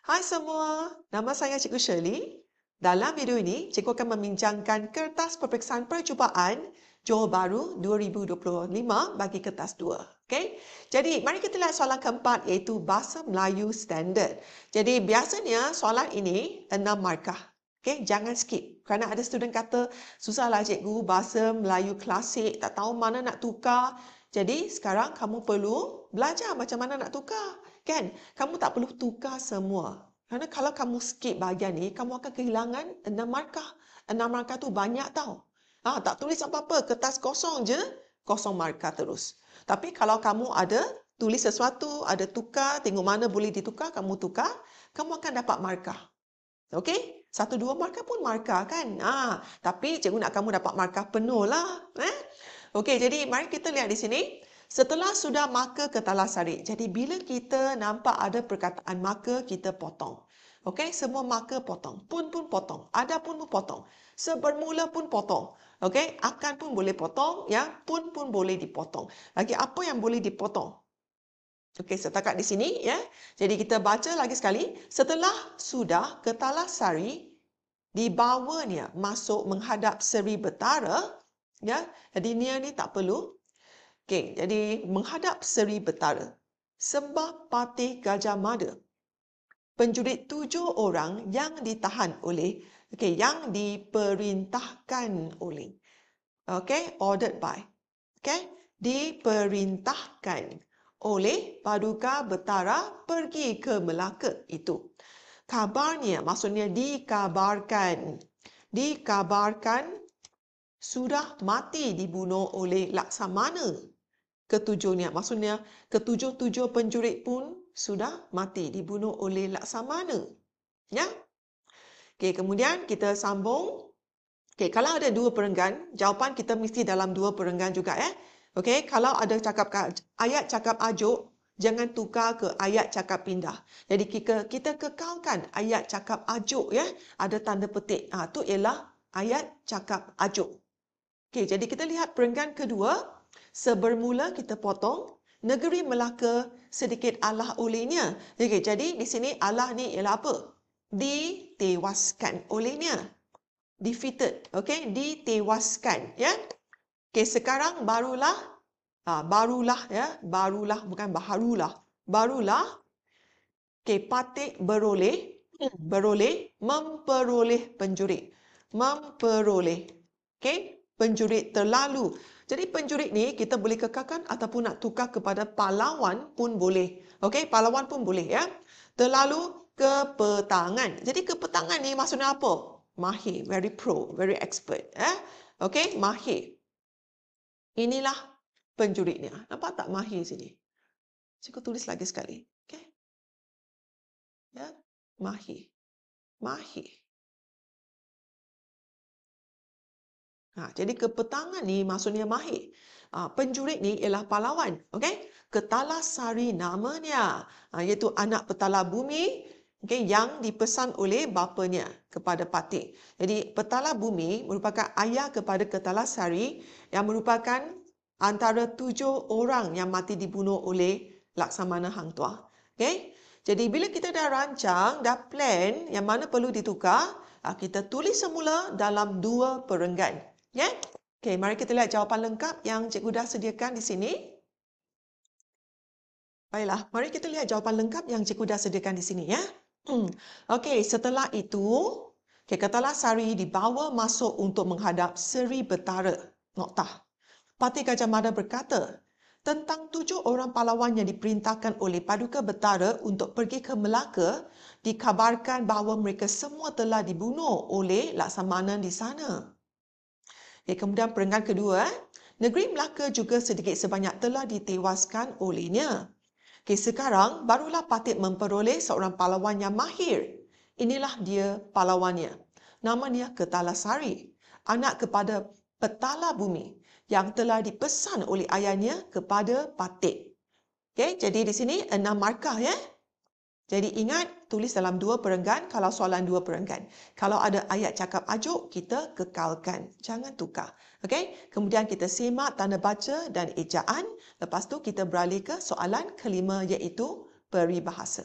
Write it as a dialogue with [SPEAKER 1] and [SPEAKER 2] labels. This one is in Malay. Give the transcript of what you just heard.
[SPEAKER 1] Hai semua, nama saya Cikgu Shirley. Dalam video ini, Cikgu akan membincangkan kertas peperiksaan percubaan Johor Bahru 2025 bagi kertas 2. Okay? Jadi, mari kita lihat soalan keempat iaitu Bahasa Melayu Standard. Jadi, biasanya soalan ini 6 markah. Okay? Jangan skip. Kerana ada student kata, susahlah Cikgu, Bahasa Melayu Klasik, tak tahu mana nak tukar. Jadi, sekarang kamu perlu belajar macam mana nak tukar. Kan? Kamu tak perlu tukar semua. Kerana kalau kamu skip bahagian ni, kamu akan kehilangan 6 markah. 6 markah tu banyak tau. Tak tulis apa-apa, kertas kosong je, kosong markah terus. Tapi kalau kamu ada tulis sesuatu, ada tukar, tengok mana boleh ditukar, kamu tukar, kamu akan dapat markah. Okey? 1-2 markah pun markah kan? Tapi cikgu nak kamu dapat markah penuh lah. Okey, jadi mari kita lihat di sini. Setelah sudah marker ketalas sarik. Jadi bila kita nampak ada perkataan marker, kita potong. Okey, semua marker potong. Pun potong. Ada pun potong. Sebermula pun potong. Okey, akan pun boleh potong. Ya, pun boleh dipotong. Lagi apa yang boleh dipotong? Okey, setakat di sini ya. Jadi kita baca lagi sekali. Setelah sudah ketalas sari dibawanya masuk menghadap Seri Betara, ya. Jadi ni tak perlu. Okey, jadi menghadap Seri Betara. Sembah Patih Gajah Mada. Penjurit 7 orang yang ditahan oleh, yang diperintahkan oleh. Ordered by. Diperintahkan oleh Paduka Betara pergi ke Melaka itu. Kabarnya, maksudnya dikabarkan. Dikabarkan sudah mati dibunuh oleh Laksamana. Ketujuhnya, maksudnya ketujuh-tujuh penjurit pun sudah mati dibunuh oleh Laksamana. Ya. Okey, kemudian kita sambung. Okey, kalau ada 2 perenggan, jawapan kita mesti dalam 2 perenggan juga ya. Okey, kalau ada ayat cakap ajuk, jangan tukar ke ayat cakap pindah. Jadi kita kekalkan ayat cakap ajuk ya, ada tanda petik. Tu ialah ayat cakap ajuk. Okey, jadi kita lihat perenggan kedua. Sebermula kita potong, negeri Melaka sedikit alah olehnya. Okey, jadi di sini alah ni ialah apa? Ditewaskan olehnya. Defeated, ditewaskan, ya. Okey, sekarang barulah ya, barulah bukan baharulah. Barulah Patih memperoleh penjurit. Memperoleh. Penjurit terlalu. Jadi penjurit ni kita boleh kekalkan ataupun nak tukar kepada pahlawan pun boleh. Pahlawan pun boleh ya. Terlalu kepetangan. Jadi kepetangan ni maksudnya apa? Mahir, very pro, very expert. Mahir. Inilah penjuritnya. Nampak tak mahir sini? Cikgu tulis lagi sekali. Ya, mahir. Mahir. Jadi kepetangan ni maksudnya mahir. Penjurit ni ialah pahlawan. Ketalas sari namanya. Iaitu anak petala bumi yang dipesan oleh bapanya kepada Patih. Jadi petala bumi merupakan ayah kepada ketalas sari yang merupakan antara 7 orang yang mati dibunuh oleh Laksamana Hang Tuah. Jadi bila kita dah rancang, dah plan yang mana perlu ditukar, kita tulis semula dalam 2 perenggan. Ya? Okey, mari kita lihat jawapan lengkap yang cikgu dah sediakan di sini. Baiklah, mari kita lihat jawapan lengkap yang cikgu dah sediakan di sini ya. Okey, setelah itu, ketalas sari dibawa masuk untuk menghadap Seri Betara. Noktah. Patih Gajah Mada berkata, tentang 7 orang pahlawan yang diperintahkan oleh Paduka Betara untuk pergi ke Melaka, dikabarkan bahawa mereka semua telah dibunuh oleh Laksamana di sana. Kemudian perenggan kedua, negeri Melaka juga sedikit sebanyak telah ditewaskan olehnya. Sekarang barulah Patih memperoleh seorang pahlawan yang mahir. Inilah dia pahlawannya. Nama dia Ketalas Sari, anak kepada petala bumi yang telah dipesan oleh ayahnya kepada Patih. Jadi di sini 6 markah ya. Jadi ingat, tulis dalam 2 perenggan kalau soalan 2 perenggan. Kalau ada ayat cakap ajuk, kita kekalkan. Jangan tukar. Kemudian kita semak tanda baca dan ejaan. Lepas tu kita beralih ke soalan kelima iaitu peribahasa.